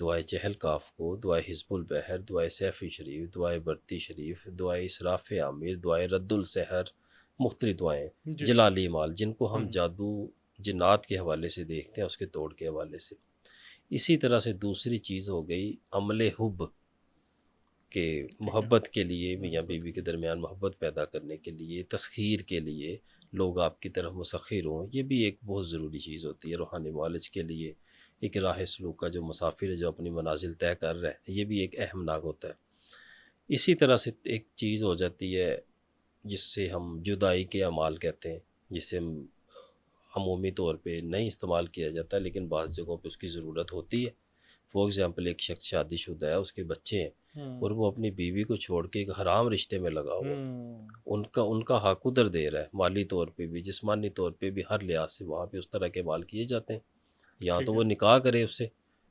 دعائے چہل کاف کو، دعائے حزب البحر، دعائے سیفی شریف، دعائے برتی شریف، دعائے اسراف عامر، دعائے رد السحر، مختلف دعائیں، جی جلالی مال، جن کو ہم ہوں جادو جنات کے حوالے سے دیکھتے ہیں، اس کے توڑ کے حوالے سے۔ اسی طرح سے دوسری چیز ہو گئی عمل حب، کہ ٹھیک ہے محبت کے لیے، میاں محبت بیوی کے درمیان محبت پیدا کرنے کے لیے، تسخیر کے لیے لوگ آپ کی طرف مسخر ہوں، یہ بھی ایک بہت ضروری چیز ہوتی ہے روحانی معالج کے لیے۔ ایک راہ سلوک کا جو مسافر ہے، جو اپنی منازل طے کر رہا ہے، یہ بھی ایک اہم ناگ ہوتا ہے۔ اسی طرح سے ایک چیز ہو جاتی ہے جس سے ہم جدائی کے اعمال کہتے ہیں، جسے ہم عمومی طور پہ نہیں استعمال کیا جاتا، لیکن بعض جگہوں پہ اس کی ضرورت ہوتی ہے۔ فار ایگزامپل ایک شخص شادی شدہ ہے، اس کے بچے ہیں، اور وہ اپنی بیوی کو چھوڑ کے ایک حرام رشتے میں لگا ہوا ہے، ان کا حق ادھر دے رہا ہے، مالی طور پہ بھی، جسمانی طور پہ بھی، ہر لحاظ سے وہاں پہ اس طرح کے مال کیے جاتے ہیں۔ یا تو ٹھیک ہے وہ نکاح کرے اس سے،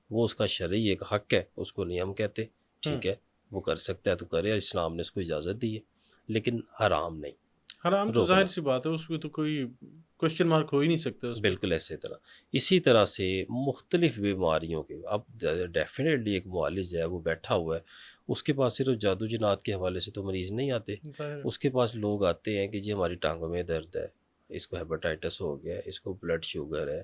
وہ اس کا شرعی ایک حق ہے، اس کو نہیں ہم کہتے ہوں ٹھیک ہے، وہ کر سکتا ہے تو کرے، اسلام نے اس کو اجازت دی ہے، لیکن حرام نہیں، حرام تو ظاہر روکنا۔ سی بات ہے، اس پہ تو کوئی کوشچن مارک ہو ہی نہیں سکتا اس پہ تو۔ بالکل ایسے طرح، اسی طرح سے مختلف بیماریوں کے، اب ڈیفینیٹلی ایک معالج ہے وہ بیٹھا ہوا ہے، اس کے پاس صرف جادو جنات کے حوالے سے تو مریض نہیں آتے، ظاہر ہے اس کے پاس لوگ آتے ہیں کہ جی ہماری ٹانگوں میں درد ہے، اس کو ہیپاٹائٹس ہو گیا ہے، اس کو بلڈ شوگر ہے،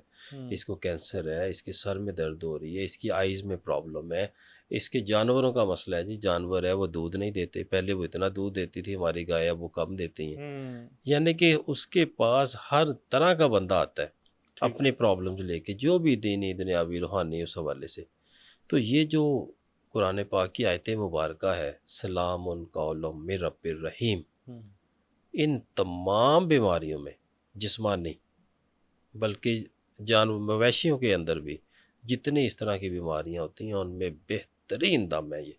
اس کو کینسر ہے، اس کے سر میں درد ہو رہی ہے، اس کی آئیز میں پرابلم ہے، اس کے جانوروں کا مسئلہ ہے، جی جانور ہے وہ دودھ نہیں دیتے، پہلے وہ اتنا دودھ دیتی تھی ہماری گائے، اب وہ کم دیتی ہیں۔ ہوں یعنی کہ اس کے پاس ہر طرح کا بندہ آتا ہے ٹھیک ہے اپنے پرابلمز لے کے، جو بھی دینی دنیاوی روحانی اس حوالے سے۔ تو یہ جو قرآن پاک کی آیت مبارکہ ہے، سلام قول من رب الرحیم، ہوں ان تمام بیماریوں میں، جسمانی بلکہ مویشیوں کے اندر بھی جتنی اس طرح کی بیماریاں ہوتی ہیں، ان میں بہترین دم ہے یہ،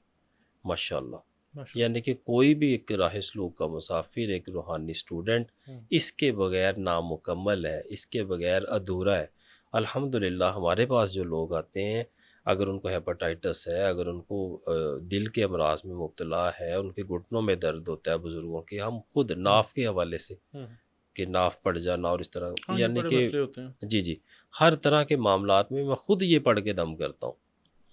ماشاءاللہ۔ ماشاء یعنی کہ کوئی بھی ایک راہ سلوک کا مسافر، ایک روحانی اسٹوڈنٹ، اللہ اس کے بغیر نامکمل ہے، اس کے بغیر ادھورا ہے۔ الحمدللہ ہمارے پاس جو لوگ آتے ہیں، اگر ان کو ہیپاٹائٹس ہے، اگر ان کو دل کے امراض میں مبتلا ہے، ان کے گھٹنوں میں درد ہوتا ہے بزرگوں کے، ہم خود ناف کے حوالے سے ہوں کہ ناف پڑ جانا اور اس طرح، ہاں یہ یعنی بڑے کہ مسئلے ہوتے ہیں۔ جی ہر طرح کے معاملات میں میں خود یہ پڑھ کے دم کرتا ہوں،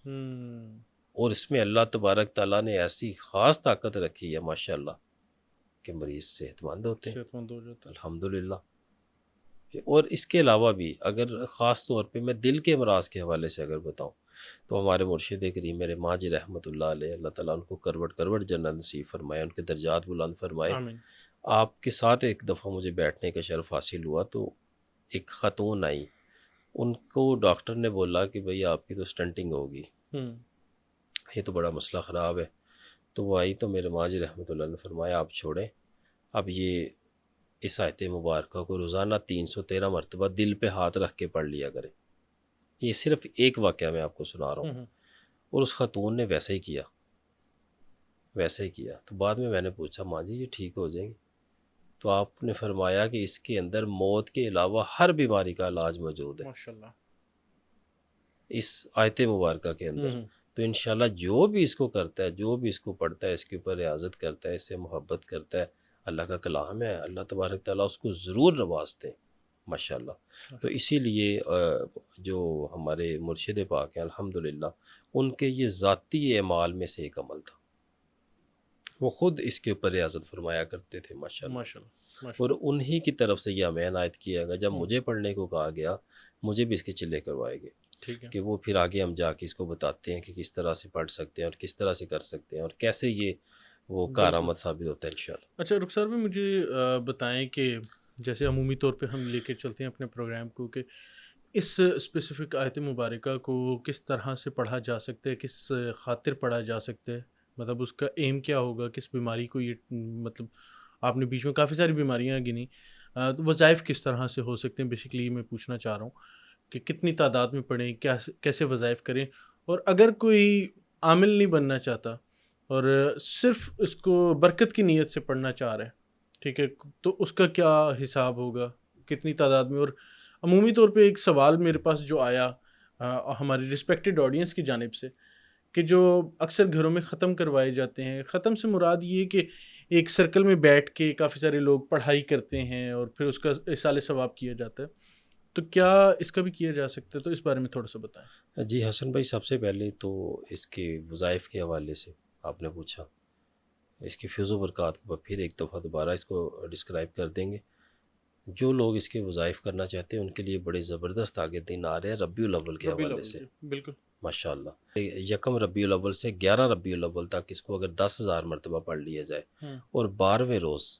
ہوں اور اس میں اللہ تبارک تعالیٰ نے ایسی خاص طاقت رکھی ہے ماشاءاللہ کہ مریض صحت مند ہوتے ہیں صحت مند ہو جاتا ہے۔ الحمدللہ۔ اور اس کے علاوہ بھی اگر خاص طور پہ میں دل کے امراض کے حوالے سے اگر بتاؤں، تو ہمارے مرشد کریم میرے ماجی رحمۃ اللہ علیہ، اللہ تعالیٰ ان کو کروٹ کروٹ جنت نصیب فرمائے، ان کے درجات بلند فرمائے۔ آمین۔ آپ کے ساتھ ایک دفعہ مجھے بیٹھنے کا شرف حاصل ہوا، تو ایک خاتون آئی، ان کو ڈاکٹر نے بولا کہ بھئی آپ کی تو سٹنٹنگ ہوگی، ہوں یہ تو بڑا مسئلہ خراب ہے۔ تو وہ آئی تو میرے ماجی رحمۃ اللہ نے فرمایا آپ چھوڑیں، اب یہ اس آیت مبارکہ کو روزانہ 313 مرتبہ دل پہ ہاتھ رکھ کے پڑھ لیا کریں۔ یہ صرف ایک واقعہ میں آپ کو سنا رہا ہوں، ہوں اور اس خاتون نے ویسے ہی کیا، ویسے ہی کیا۔ تو بعد میں نے پوچھا ماں جی یہ ٹھیک ہو جائیں گی؟ تو آپ نے فرمایا کہ اس کے اندر موت کے علاوہ ہر بیماری کا علاج موجود ہے ماشاء اللہ۔ اس آیت مبارکہ کے اندر۔ ہوں تو انشاءاللہ جو بھی اس کو کرتا ہے، جو بھی اس کو پڑھتا ہے، اس کے اوپر ریاضت کرتا ہے، اس سے محبت کرتا ہے، اللہ کا کلام ہے، اللہ تبارک تعالیٰ اس کو ضرور نوازتے ہیں ماشاءاللہ۔ تو اسی لیے جو ہمارے مرشد پاک ہیں الحمدللہ، ان کے یہ ذاتی اعمال میں سے ایک عمل تھا، وہ خود اس کے اوپر ریاضت فرمایا کرتے تھے ماشاءاللہ۔ ماشاء اللہ ماشاء اور انہی کی طرف سے یہ ہمیں عنایت کیا گیا، جب ہوں مجھے پڑھنے کو کہا گیا، مجھے بھی اس کے چلے کروائے گئے ٹھیک ہے۔ کہ وہ پھر آگے ہم جا کے اس کو بتاتے ہیں کہ کس طرح سے پڑھ سکتے ہیں اور کس طرح سے کر سکتے ہیں، اور کیسے یہ وہ بالکل۔ کارآمد ثابت ہوتا ہے انشاءاللہ۔ اچھا رخسار بھی مجھے بتائیں کہ جیسے عمومی طور پہ ہم لے کے چلتے ہیں اپنے پروگرام کو، کہ اس اسپیسیفک آیت مبارکہ کو کس طرح سے پڑھا جا سکتا ہے، کس خاطر پڑھا جا سکتا ہے، مطلب اس کا ایم کیا ہوگا، کس بیماری کو یہ، مطلب آپ نے بیچ میں کافی ساری بیماریاں گنی، تو وظائف کس طرح سے ہو سکتے ہیں، بیسکلی میں پوچھنا چاہ رہا ہوں کہ کتنی تعداد میں پڑھیں، کیا کیسے وظائف کریں، اور اگر کوئی عامل نہیں بننا چاہتا اور صرف اس کو برکت کی نیت سے پڑھنا چاہ رہے ہیں، ٹھیک ہے، تو اس کا کیا حساب ہوگا، کتنی تعداد میں؟ اور عمومی طور پہ ایک سوال میرے پاس جو آیا ہماری رسپیکٹڈ آڈینس کی جانب سے، کہ جو اکثر گھروں میں ختم کروائے جاتے ہیں، ختم سے مراد یہ کہ ایک سرکل میں بیٹھ کے کافی سارے لوگ پڑھائی کرتے ہیں اور پھر اس کا ایصال ثواب کیا جاتا ہے، تو کیا اس کا بھی کیا جا سکتا ہے؟ تو اس بارے میں تھوڑا سا بتائیں. جی حسن بھائی، سب سے پہلے تو اس کے وظائف کے حوالے سے آپ نے پوچھا، اس کی فیض و برکات کو پھر ایک دفعہ دوبارہ اس کو ڈسکرائب کر دیں گے. جو لوگ اس کے وظائف کرنا چاہتے ہیں ان کے لیے بڑے زبردست آگے دن آ رہے ہیں ربیع الاول کے ربیع حوالے الاول سے. بالکل. ماشاء اللہ، یکم ربیع الاول سے 11 ربیع الاول تک اس کو اگر 10,000 مرتبہ پڑھ لیا جائے اور 12ویں روز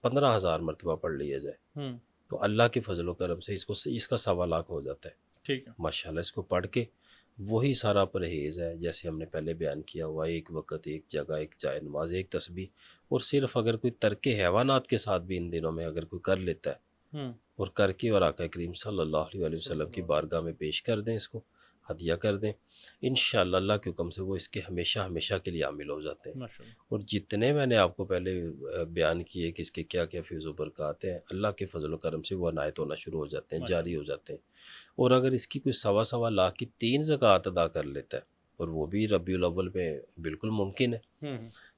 15,000 مرتبہ پڑھ لیا جائے تو اللہ کے فضل و کرم سے اس کا 1,00,000 ہو جاتا ہے. ٹھیک ہے. ماشاء اللہ، اس کو پڑھ کے وہی سارا پرہیز ہے جیسے ہم نے پہلے بیان کیا ہوا، ایک وقت، ایک جگہ، ایک جائے نماز، ایک تسبیح، اور صرف اگر کوئی ترک حیوانات کے ساتھ بھی ان دنوں میں اگر کوئی کر لیتا ہے اور کر کے اور آقا کریم صلی اللہ علیہ وسلم کی بارگاہ میں پیش کر دیں، اس کو ہدیہ کر دیں، انشاءاللہ اللہ کے حکم سے وہ اس کے ہمیشہ ہمیشہ کے لیے عامل ہو جاتے ہیں. اور جتنے میں نے آپ کو پہلے بیان کیے کہ اس کے کیا کیا فیض و برکات ہیں، اللہ کے فضل و کرم سے وہ عنایت ہونا شروع ہو جاتے ہیں، جاری ہو جاتے ہیں. اور اگر اس کی کوئی 1.25 لاکھ کی 3 زکوٰۃ ادا کر لیتا ہے، اور وہ بھی ربیع الاول میں بالکل ممکن ہے،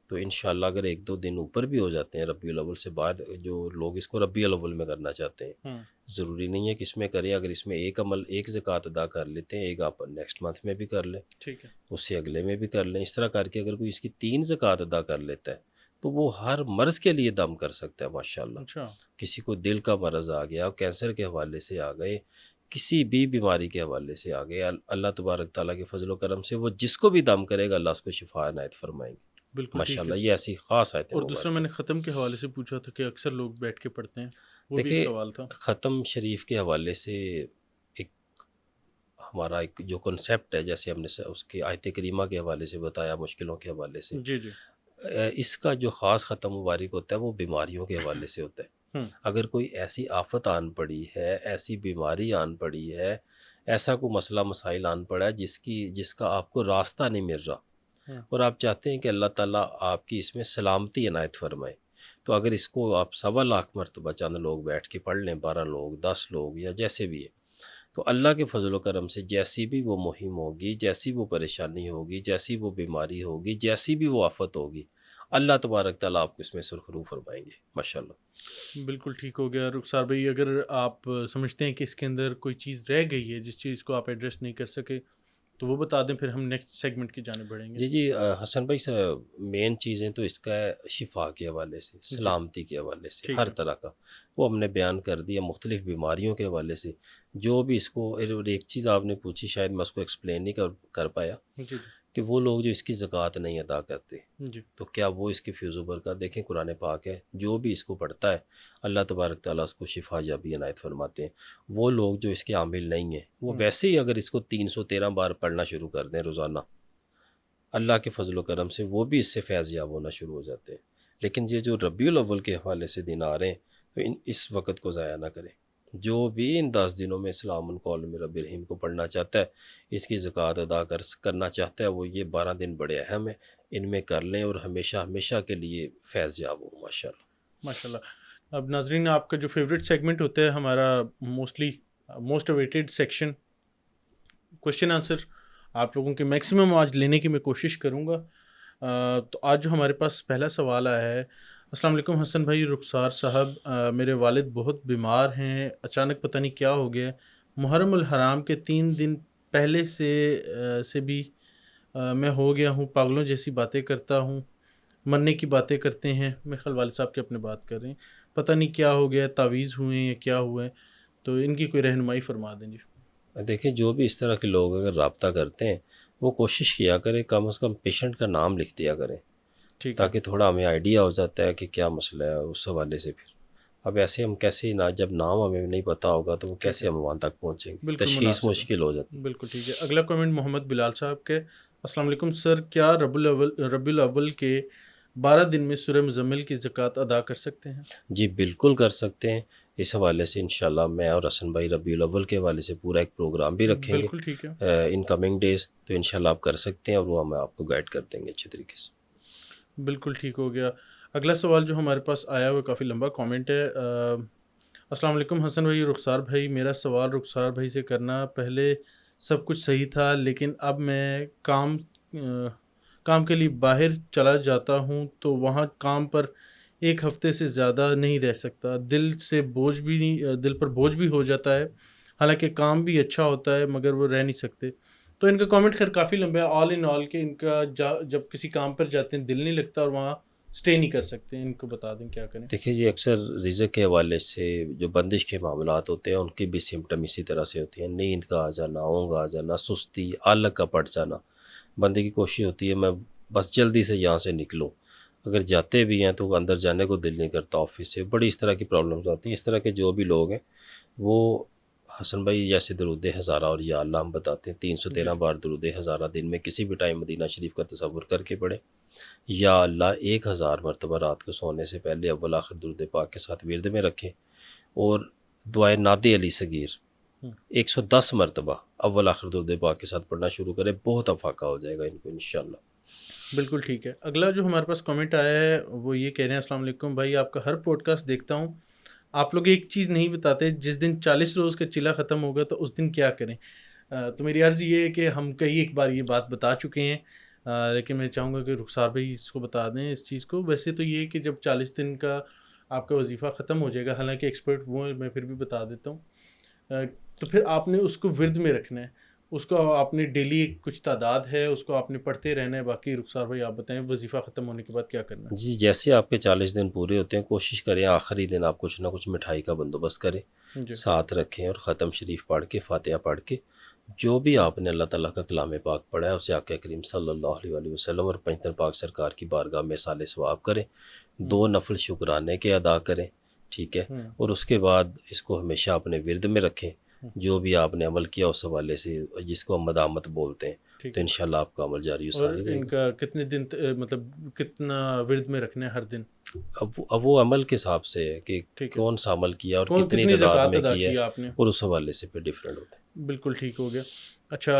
تو انشاءاللہ اگر 1-2 دن اوپر بھی ہو جاتے ہیں ربیع الاول سے بعد، جو لوگ اس کو ربیع الاول میں کرنا چاہتے ہیں، ضروری نہیں ہے کہ اس میں کریں. اگر اس میں ایک زکوٰۃ ادا کر لیتے ہیں، ایک آپ نیکسٹ منتھ میں بھی کر لیں، ٹھیک ہے، اس سے اگلے میں بھی کر لیں، اس طرح کر کے اگر کوئی اس کی 3 زکوٰۃ ادا کر لیتا ہے تو وہ ہر مرض کے لیے دم کر سکتا ہے. ماشاءاللہ، کسی کو دل کا مرض آ گیا، کینسر کے حوالے سے آ گئے، کسی بھی بیماری کے حوالے سے آ گئے، اللہ تبارک تعالیٰ کے فضل و کرم سے وہ جس کو بھی دم کرے گا اللہ اس کو شفا عنایت فرمائیں گے. بالکل. ماشاءاللہ، یہ ایسی خاص آیت ہے. اور دوسرا میں نے ختم کے حوالے سے پوچھا تھا کہ اکثر لوگ بیٹھ کے پڑھتے ہیں، وہ بھی ایک دیکھیں، سوال تھا. ختم شریف کے حوالے سے ایک ہمارا ایک جو کنسیپٹ ہے، جیسے ہم نے اس کے آیت کریمہ کے حوالے سے بتایا، مشکلوں کے حوالے سے، جی جی، اس کا جو خاص ختم مبارک ہوتا ہے وہ بیماریوں کے حوالے سے ہوتا ہے. اگر کوئی ایسی آفت آن پڑی ہے، ایسی بیماری آن پڑی ہے، ایسا کوئی مسئلہ مسائل آن پڑا ہے جس کا آپ کو راستہ نہیں مل رہا، اور آپ چاہتے ہیں کہ اللہ تعالیٰ آپ کی اس میں سلامتی عنایت فرمائے، تو اگر اس کو آپ 1.25 لاکھ مرتبہ چند لوگ بیٹھ کے پڑھ لیں، 12 لوگ، 10 لوگ، یا جیسے بھی ہے، تو اللہ کے فضل و کرم سے جیسی بھی وہ مہم ہوگی، جیسی وہ پریشانی ہوگی، جیسی وہ بیماری ہوگی، جیسی بھی وہ آفت ہوگی، اللہ تبارک تعالیٰ آپ کو اس میں سرخرو فرمائیں گے. ماشاءاللہ. بالکل ٹھیک ہو گیا. رخسار بھائی، اگر آپ سمجھتے ہیں کہ اس کے اندر کوئی چیز رہ گئی ہے جس چیز کو آپ ایڈریس نہیں کر سکے تو وہ بتا دیں، پھر ہم نیکسٹ سیگمنٹ کی جانب بڑھیں گے. جی حسن بھائی، مین چیزیں تو اس کا ہے شفا کے حوالے سے، سلامتی کے حوالے سے، ہر طرح کا وہ ہم نے بیان کر دیا. مختلف بیماریوں کے حوالے سے جو بھی اس کو، ایک چیز آپ نے پوچھی، شاید میں اس کو ایکسپلین نہیں کر پایا، کہ وہ لوگ جو اس کی زکوٰۃ نہیں ادا کرتے تو کیا وہ اس کی فیض و برکات، دیکھیں قرآن پاک ہے، جو بھی اس کو پڑھتا ہے اللہ تبارک تعالیٰ اس کو شفا یابی عنایت فرماتے ہیں. وہ لوگ جو اس کے عامل نہیں ہیں، وہ ویسے ہی اگر اس کو 313 بار پڑھنا شروع کر دیں روزانہ، اللہ کے فضل و کرم سے وہ بھی اس سے فیض یاب ہونا شروع ہو جاتے ہیں. لیکن یہ جو ربیع الاول کے حوالے سے دن آ رہے ہیں تو اس وقت کو ضائع نہ کریں. جو بھی ان 10 دنوں میں سلام قول میں رب الرحیم کو پڑھنا چاہتا ہے، اس کی زکوٰۃ ادا کرنا چاہتا ہے، وہ یہ 12 دن بڑے اہم ہیں، ان میں کر لیں اور ہمیشہ ہمیشہ کے لیے فیض یاب ہو. ماشاءاللہ. ماشاءاللہ. اب ناظرین، آپ کا جو فیوریٹ سیگمنٹ ہوتا ہے ہمارا، most awaited section, question answer, آپ لوگوں کے میکسیمم آج لینے کی میں کوشش کروں گا. تو آج جو ہمارے پاس پہلا سوال آیا ہے: السلام علیکم حسن بھائی، رخسار صاحب، میرے والد بہت بیمار ہیں، اچانک پتہ نہیں کیا ہو گیا. محرم الحرام کے 3 دن پہلے سے بھی میں ہو گیا ہوں، پاگلوں جیسی باتیں کرتا ہوں، مرنے کی باتیں کرتے ہیں. میرے خیال والد صاحب کے اپنے بات کر رہے ہیں. پتہ نہیں کیا ہو گیا، تعویذ ہوئے ہیں یا کیا ہوا ہے، تو ان کی کوئی رہنمائی فرما دیں. جی دیکھیں، جو بھی اس طرح کے لوگ اگر رابطہ کرتے ہیں وہ کوشش کیا کریں کم از کم پیشنٹ کا نام لکھ دیا کریں، تاکہ تھوڑا ہمیں آئیڈیا ہو جاتا ہے کہ کیا مسئلہ ہے اس حوالے سے. پھر اب ایسے ہم کیسے جب نام ہمیں نہیں پتہ ہوگا تو وہ کیسے ہم وہاں تک پہنچیں گے، تشخیص مشکل ہو جاتی ہے. بالکل ٹھیک ہے. اگلا کمنٹ محمد بلال صاحب کے: السلام علیکم سر، کیا ربیع الاول کے 12 دن میں سورہ مزمل کی زکوٰۃ ادا کر سکتے ہیں؟ جی بالکل کر سکتے ہیں. اس حوالے سے انشاءاللہ میں اور حسن بھائی ربیع الاول کے حوالے سے پورا ایک پروگرام بھی رکھیں گے. بالکل ٹھیک ہے. ان کمنگ ڈیز تو انشاءاللہ آپ کر سکتے ہیں، اور وہ ہم آپ کو گائیڈ کر دیں گے اچھے طریقے سے. بالکل ٹھیک ہو گیا. اگلا سوال جو ہمارے پاس آیا وہ کافی لمبا کامنٹ ہے. السلام علیکم حسن بھائی، رخسار بھائی، میرا سوال رخسار بھائی سے کرنا: پہلے سب کچھ صحیح تھا، لیکن اب میں کام کے لیے باہر چلا جاتا ہوں تو وہاں کام پر ایک ہفتے سے زیادہ نہیں رہ سکتا، دل سے بوجھ بھی نہیں، دل پر بوجھ بھی ہو جاتا ہے، حالانکہ کام بھی اچھا ہوتا ہے مگر وہ رہ نہیں سکتے۔ تو ان کا کامنٹ خیر کافی لمبا ہے، آل ان آل کہ ان کا جب کسی کام پر جاتے ہیں دل نہیں لگتا اور وہاں اسٹے نہیں کر سکتے، ان کو بتا دیں کیا کریں۔ دیکھیے جی، اکثر رزق کے حوالے سے جو بندش کے معاملات ہوتے ہیں ان کی بھی سمٹم اسی طرح سے ہوتی ہیں، نیند کا آ جانا، اونگ آ جانا، سستی، آلگ کا پڑ جانا۔ بندے کی کوشش ہوتی ہے میں بس جلدی سے یہاں سے نکلوں، اگر جاتے بھی ہیں تو اندر جانے کو دل نہیں کرتا آفس سے، بڑی اس طرح کی پرابلمز آتی ہیں۔ اس طرح کے جو بھی لوگ ہیں وہ حسن بھائی جیسے درود ہزارہ اور یا اللہ ہم بتاتے ہیں 313 بار درود ہزارہ دن میں کسی بھی ٹائم مدینہ شریف کا تصور کر کے پڑھیں، یا اللہ 1000 مرتبہ رات کو سونے سے پہلے اول آخر درود پاک کے ساتھ ورد میں رکھیں، اور دعائے نادی علی صغیر 110 مرتبہ اول آخر درود پاک کے ساتھ پڑھنا شروع کریں، بہت افاقہ ہو جائے گا ان کو انشاءاللہ۔ بالکل ٹھیک ہے۔ اگلا جو ہمارے پاس کامنٹ آیا ہے وہ یہ کہہ رہے ہیں، السلام علیکم بھائی، آپ کا ہر پوڈ کاسٹ دیکھتا ہوں، آپ لوگ ایک چیز نہیں بتاتے، جس دن 40 روز کا چلا ختم ہوگا تو اس دن کیا کریں؟ تو میری عرض یہ ہے کہ ہم کئی ایک بار یہ بات بتا چکے ہیں، لیکن میں چاہوں گا کہ رخسار بھائی اس کو بتا دیں اس چیز کو۔ ویسے تو یہ ہے کہ جب 40 دن کا آپ کا وظیفہ ختم ہو جائے گا، حالانکہ ایکسپرٹ وہ ہیں، میں پھر بھی بتا دیتا ہوں، تو پھر آپ نے اس کو ورد میں رکھنا ہے، اس کو آپ نے ڈیلی کچھ تعداد ہے اس کو آپ نے پڑھتے رہنا ہے۔ باقی رخسار بھائی آپ بتائیں وظیفہ ختم ہونے کے بعد کیا کرنا ہے؟ جی، جیسے آپ کے 40 دن پورے ہوتے ہیں کوشش کریں آخری دن آپ کچھ نہ کچھ مٹھائی کا بندوبست کریں، جی ساتھ رکھیں، اور ختم شریف پڑھ کے فاتحہ پڑھ کے جو بھی آپ نے اللہ تعالیٰ کا کلام پاک پڑھا ہے اسے آقا کریم صلی اللہ علیہ وآلہ وسلم اور پنجتن پاک سرکار کی بارگاہ میں سال ثواب کریں، 2 نفل شکرانے کے ادا کریں، ٹھیک ہے، اور اس کے بعد اس کو ہمیشہ اپنے ورد میں رکھیں، جو بھی آپ نے عمل کیا اس حوالے سے جس کو ہم مدامت بولتے ہیں، ٹھیک تو ہے۔ انشاءاللہ آپ کا عمل جاری و اور ساری رہے ان گا۔ کا کتنے دن مطلب کتنا ورد میں رکھنا ہے ہر دن؟ اب وہ عمل کے حساب سے ہے کہ ٹھیک ہے، کون سا عمل کیا اور کتنی کتنی تعداد زکوٰۃ میں ادا کیا ہے، کیا آپ نے؟ اور اس حوالے سے پھر ڈیفرنٹ ہوتے ہیں۔ بالکل ٹھیک ہو گیا۔ اچھا،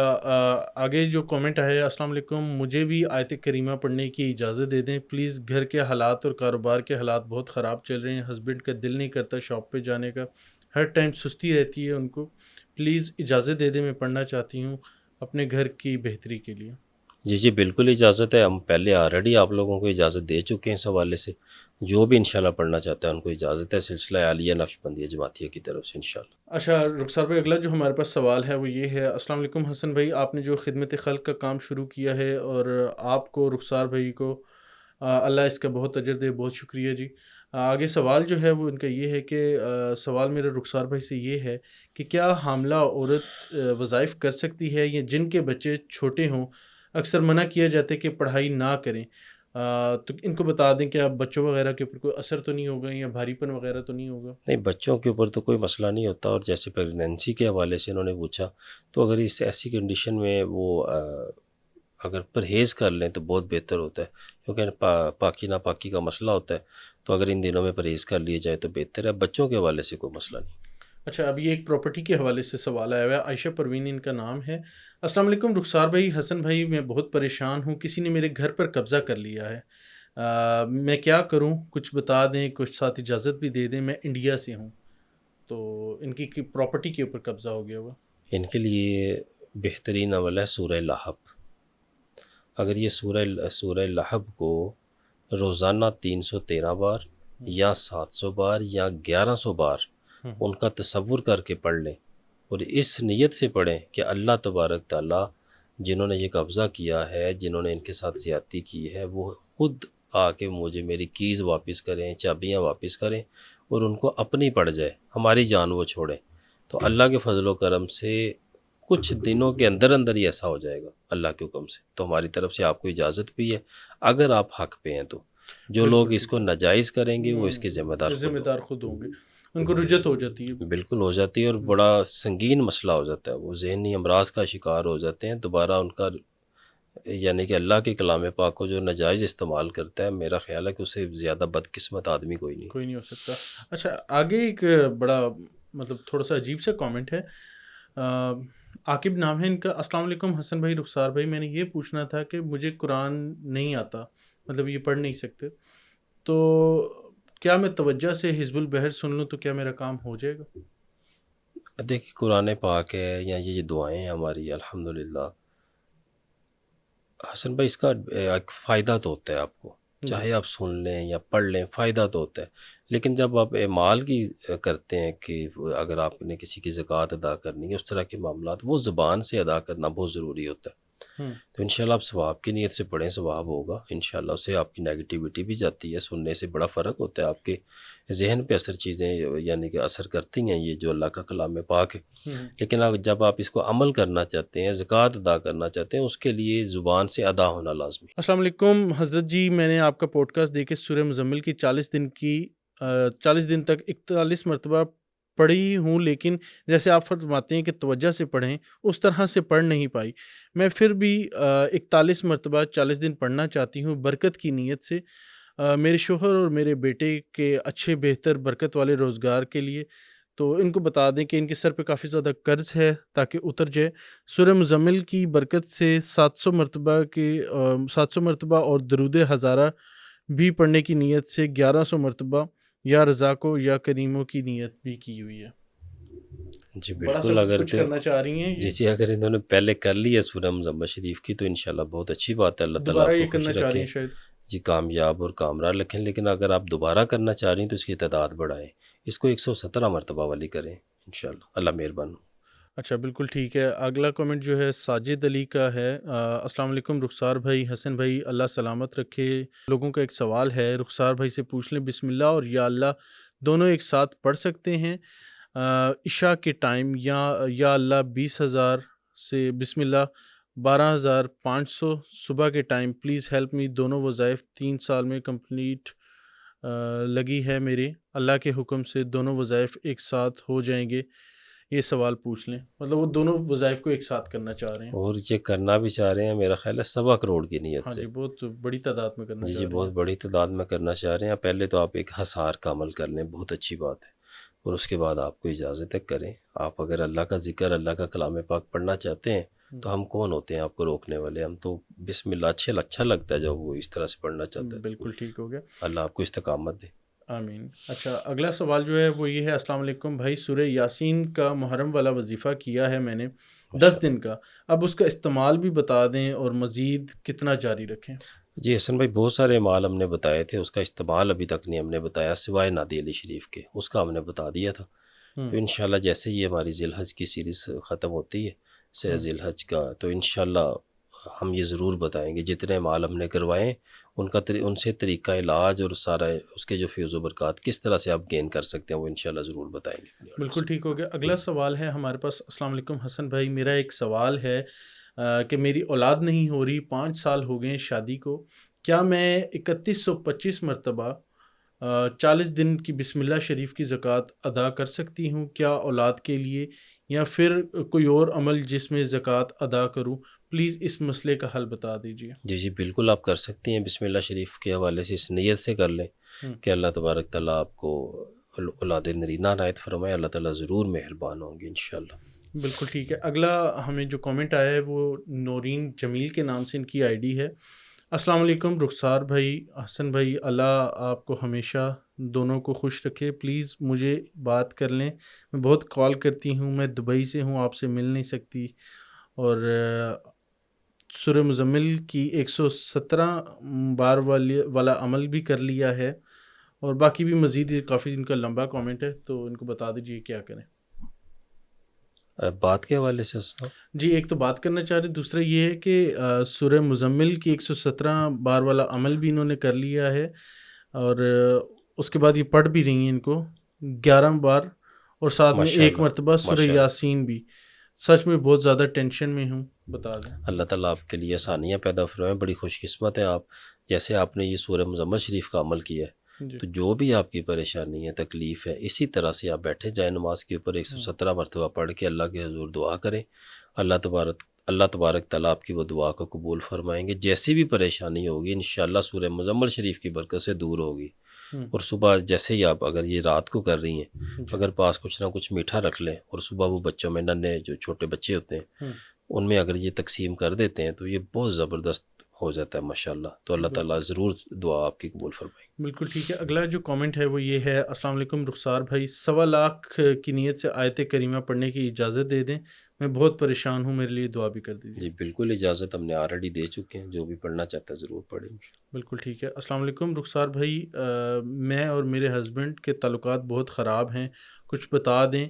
آگے جو کامنٹ ہے، السلام علیکم، مجھے بھی آیت کریمہ پڑھنے کی اجازت دے دیں پلیز، گھر کے حالات اور کاروبار کے حالات بہت خراب چل رہے ہیں، ہسبینڈ کا دل نہیں کرتا شاپ پہ جانے کا، ہر ٹائم سستی رہتی ہے ان کو، پلیز اجازت دے دیں، میں پڑھنا چاہتی ہوں اپنے گھر کی بہتری کے لیے۔ جی جی بالکل اجازت ہے، ہم پہلے آلریڈی آپ لوگوں کو اجازت دے چکے ہیں اس حوالے سے، جو بھی انشاءاللہ پڑھنا چاہتا ہے ان کو اجازت ہے، سلسلہ عالیہ نقشبندیہ جماعتیہ کی طرف سے انشاءاللہ۔ اچھا رخسار بھائی، اگلا جو ہمارے پاس سوال ہے وہ یہ ہے، السلام علیکم حسن بھائی، آپ نے جو خدمت خلق کا کام شروع کیا ہے اور آپ کو رخسار بھائی کو اللہ اس کا بہت اجر دے، بہت شکریہ جی۔ آگے سوال جو ہے وہ ان کا یہ ہے کہ سوال میرا رخسار بھائی سے یہ ہے کہ کیا حاملہ عورت وظائف کر سکتی ہے، یا جن کے بچے چھوٹے ہوں اکثر منع کیا جاتا ہے کہ پڑھائی نہ کریں، تو ان کو بتا دیں کہ اب بچوں وغیرہ کے اوپر کوئی اثر تو نہیں ہوگا یا بھاری پن وغیرہ تو نہیں ہوگا؟ نہیں، بچوں کے اوپر تو کوئی مسئلہ نہیں ہوتا، اور جیسے پریگنینسی کے حوالے سے انہوں نے پوچھا، تو اگر اس ایسی کنڈیشن میں وہ اگر پرہیز کر لیں تو بہت بہتر ہوتا ہے، کیونکہ پاکی ناپاکی کا مسئلہ ہوتا ہے، تو اگر ان دنوں میں پرہیز کر لیا جائے تو بہتر ہے، بچوں کے حوالے سے کوئی مسئلہ نہیں۔ اچھا، اب یہ ایک پراپرٹی کے حوالے سے سوال آیا ہوا ہے، عائشہ پروین ان کا نام ہے، السلام علیکم رخسار بھائی، حسن بھائی، میں بہت پریشان ہوں، کسی نے میرے گھر پر قبضہ کر لیا ہے، میں کیا کروں؟ کچھ بتا دیں، کچھ ساتھ اجازت بھی دے دیں، میں انڈیا سے ہوں، تو ان کی پراپرٹی کے اوپر قبضہ ہو گیا ہوا۔ ان کے لیے بہترین عمل ہے سورہ لہب، اگر یہ سورہ لہب کو روزانہ 313 بار یا 700 بار یا 1100 بار ان کا تصور کر کے پڑھ لیں، اور اس نیت سے پڑھیں کہ اللہ تبارک تعالیٰ جنہوں نے یہ قبضہ کیا ہے، جنہوں نے ان کے ساتھ زیادتی کی ہے، وہ خود آ کے مجھے میری کیز واپس کریں، چابیاں واپس کریں، اور ان کو اپنی پڑ جائے، ہماری جان وہ چھوڑیں، تو اللہ کے فضل و کرم سے کچھ دنوں کے اندر اندر ہی ایسا ہو جائے گا اللہ کے حکم سے۔ تو ہماری طرف سے آپ کو اجازت بھی ہے، اگر آپ حق پہ ہیں تو، جو لوگ اس کو ناجائز کریں گے وہ اس کے ذمہ دار خود ہوں۔ خود ہوں گے، ان کو رجت ہو جاتی ہے۔ بالکل ہو جاتی ہے، اور بڑا سنگین مسئلہ ہو جاتا ہے، وہ ذہنی امراض کا شکار ہو جاتے ہیں، دوبارہ ان کا یعنی کہ اللہ کے کلام پاک کو جو ناجائز استعمال کرتا ہے، میرا خیال ہے کہ اس سے زیادہ بدقسمت آدمی کوئی نہیں ہو سکتا۔ اچھا، آگے ایک بڑا مطلب تھوڑا سا عجیب سا کامنٹ ہے، عاقب نام ہے ان کا، السلام علیکم حسن بھائی، رخسار بھائی، میں نے یہ پوچھنا تھا کہ مجھے قرآن نہیں آتا، مطلب یہ پڑھ نہیں سکتے، تو کیا میں توجہ سے حزب البحر سن لوں تو کیا میرا کام ہو جائے گا؟ دیکھیں قرآن پاک ہے یا یہ دعائیں ہیں ہماری، الحمدللہ حسن بھائی، اس کا ایک فائدہ تو ہوتا ہے آپ کو، چاہے آپ سن لیں یا پڑھ لیں فائدہ تو ہوتا ہے، لیکن جب آپ اعمال کی کرتے ہیں کہ اگر آپ نے کسی کی زکوٰۃ ادا کرنی ہے، اس طرح کے معاملات وہ زبان سے ادا کرنا بہت ضروری ہوتا ہے. تو انشاءاللہ آپ ثواب کی نیت سے پڑھیں، ثواب ہوگا انشاءاللہ. اس سے آپ کی نیگیٹیوٹی بھی جاتی ہے، سننے سے بڑا فرق ہوتا ہے. آپ کے ذہن پہ اثر چیزیں یعنی کہ اثر کرتی ہیں یہ جو اللہ کا کلام پاک ہے. لیکن جب آپ اس کو عمل کرنا چاہتے ہیں، زکوٰۃ ادا کرنا چاہتے ہیں، اس کے لیے زبان سے ادا ہونا لازمی. السلام علیکم حضرت جی، میں نے آپ کا پوڈ کاسٹ دیکھ کے سورہ مزمل کی 40 دن تک 41 مرتبہ پڑھی ہوں، لیکن جیسے آپ فرماتے ہیں کہ توجہ سے پڑھیں، اس طرح سے پڑھ نہیں پائی. میں پھر بھی 41 مرتبہ 40 دن پڑھنا چاہتی ہوں برکت کی نیت سے، میرے شوہر اور میرے بیٹے کے اچھے بہتر برکت والے روزگار کے لیے. تو ان کو بتا دیں کہ ان کے سر پہ کافی زیادہ قرض ہے تاکہ اتر جائے. سورہ مزمل کی برکت سے 700 مرتبہ اور درود ہزارہ بھی پڑھنے کی نیت سے 1100 مرتبہ یا رزاقو یا کریموں کی نیت بھی کی ہوئی ہے. جی بڑا بالکل. سب اگر کچھ کرنا چاہ رہی ہیں جی اگر انہوں نے پہلے کر لی ہے سورہ مزمل شریف کی تو انشاءاللہ بہت اچھی بات ہے. اللہ تعالیٰ دوبارہ آپ یہ کو خوش کرنا چاہ رہی رکھے، ہیں شاید. جی کامیاب اور کامران رکھیں. لیکن اگر آپ دوبارہ کرنا چاہ رہی ہیں تو اس کی تعداد بڑھائیں، اس کو 117 مرتبہ والی کریں انشاءاللہ. اللہ مہربان. اچھا بالکل ٹھیک ہے. اگلا کمنٹ جو ہے ساجد علی کا ہے. السلام علیکم رخسار بھائی، حسن بھائی، اللہ سلامت رکھے. لوگوں کا ایک سوال ہے، رخسار بھائی سے پوچھ لیں. بسم اللہ اور یا اللہ دونوں ایک ساتھ پڑھ سکتے ہیں عشاء کے ٹائم، یا اللہ 20,000 سے بسم اللہ 12,500 صبح کے ٹائم؟ Please help me. دونوں وظائف 3 سال میں کمپلیٹ لگی ہے میرے. اللہ کے حکم سے دونوں وظائف ایک ساتھ ہو جائیں گے؟ یہ سوال پوچھ لیں. مطلب وہ دونوں وظائف کو ایک ساتھ کرنا چاہ رہے ہیں. اور یہ کرنا بھی چاہ رہے ہیں میرا خیال ہے 1.25 کروڑ کی نیت ہاں سے. جی، بہت بڑی تعداد میں کرنا چاہ جی رہے بہت ہیں. بڑی تعداد میں کرنا چاہ رہے ہیں. پہلے تو آپ ایک حصار کا عمل کر لیں، بہت اچھی بات ہے، اور اس کے بعد آپ کو اجازت ہے کریں. آپ اگر اللہ کا ذکر، اللہ کا کلام پاک پڑھنا چاہتے ہیں تو ہم کون ہوتے ہیں آپ کو روکنے والے؟ ہم تو بسم اللہ اچھا لگتا ہے جب وہ اس طرح سے پڑھنا چاہتا ہے. بالکل ٹھیک ہو گیا. اللہ آپ کو استقامت دے. آمین. اچھا اگلا سوال جو ہے وہ یہ ہے. السلام علیکم بھائی، سورہ یاسین کا محرم والا وظیفہ کیا ہے میں نے 10 دن کا، اب اس کا استعمال بھی بتا دیں اور مزید کتنا جاری رکھیں؟ جی حسن بھائی، بہت سارے اعمال ہم نے بتائے تھے، اس کا استعمال ابھی تک نہیں ہم نے بتایا سوائے نادی علی شریف کے، اس کا ہم نے بتا دیا تھا. تو انشاءاللہ جیسے یہ ہماری ذی الحج کی سیریز ختم ہوتی ہے ذی الحج کا، تو انشاءاللہ ہم یہ ضرور بتائیں گے. جتنے اعمال ہم نے کروائے ہیں ان سے طریقہ علاج اور سارا اس کے جو فیض و برکات کس طرح سے آپ گین کر سکتے ہیں وہ انشاءاللہ ضرور بتائیں گے. بالکل ٹھیک ہو گیا. اگلا سوال ہے ہمارے پاس. السلام علیکم حسن بھائی، میرا ایک سوال ہے کہ میری اولاد نہیں ہو رہی، 5 سال ہو گئے ہیں شادی کو. کیا میں 3125 مرتبہ 40 دن کی بسم اللہ شریف کی زکوٰۃ ادا کر سکتی ہوں کیا اولاد کے لیے، یا پھر کوئی اور عمل جس میں زکوٰۃ ادا کروں؟ پلیز اس مسئلے کا حل بتا دیجیے. جی بالکل آپ کر سکتی ہیں. بسم اللہ شریف کے حوالے سے اس نیت سے کر لیں کہ اللہ تبارک تعالیٰ آپ کو اولاد نرینہ عنایت فرمائے. اللہ تعالیٰ ضرور مہربان ہوں گے انشاءاللہ. بالکل ٹھیک ہے. اگلا ہمیں جو کامنٹ آیا ہے وہ نورین جمیل کے نام سے ان کی آئی ڈی ہے. السلام علیکم رخسار بھائی، حسن بھائی، اللہ آپ کو ہمیشہ دونوں کو خوش رکھے. پلیز مجھے بات کر لیں، میں بہت کال کرتی ہوں، میں دبئی سے ہوں، آپ سے مل نہیں سکتی. اور سورہ مزمل کی 117 بار والا عمل بھی کر لیا ہے، اور باقی بھی مزید کافی ان کا لمبا کامنٹ ہے، تو ان کو بتا دیجیے کیا کریں. بات کے حوالے سے جی ایک تو بات کرنا چاہ رہے، دوسرا یہ ہے کہ سورہ مزمل کی 117 بار والا عمل بھی انہوں نے کر لیا ہے، اور اس کے بعد یہ پڑھ بھی رہی ہیں ان کو 11 بار، اور ساتھ میں ایک مرتبہ سورہ یاسین بھی. سچ میں بہت زیادہ ٹینشن میں ہوں، بتا دیں. اللہ تعالیٰ آپ کے لیے آسانیاں پیدا فرمائیں. بڑی خوش قسمت ہیں آپ. جیسے آپ نے یہ سورہ مزمل شریف کا عمل کیا ہے تو جو بھی آپ کی پریشانی ہے، تکلیف ہے، اسی طرح سے آپ بیٹھے جائیں نماز کے اوپر 117 مرتبہ پڑھ کے اللہ کے حضور دعا کریں. اللہ تبارک تعالیٰ آپ کی وہ دعا کو قبول فرمائیں گے. جیسی بھی پریشانی ہوگی انشاءاللہ سورہ مزمل شریف کی برکت سے دور ہوگی. اور صبح جیسے ہی آپ اگر یہ رات کو کر رہی ہیں، اگر پاس کچھ نہ کچھ میٹھا رکھ لیں، اور صبح وہ بچوں میں ننھے جو چھوٹے بچے ہوتے ہیں ان میں اگر یہ تقسیم کر دیتے ہیں تو یہ بہت زبردست ہو جاتا ہے ماشاءاللہ. تو اللہ تعالیٰ ضرور دعا آپ کی قبول فرمائے. بالکل ٹھیک ہے. اگلا جو کامنٹ ہے وہ یہ ہے: السلام علیکم رخسار بھائی، 1.25 کی نیت سے آیت کریمہ پڑھنے کی اجازت دے دیں، میں بہت پریشان ہوں، میرے لیے دعا بھی کر دیجیے. جی بالکل اجازت ہم نے آلریڈی دے چکے ہیں، جو بھی پڑھنا چاہتا ہے ضرور پڑھیں. بالکل ٹھیک ہے. السلام علیکم رخسار بھائی، میں اور میرے ہسبینڈ کے تعلقات بہت خراب ہیں، کچھ بتا دیں.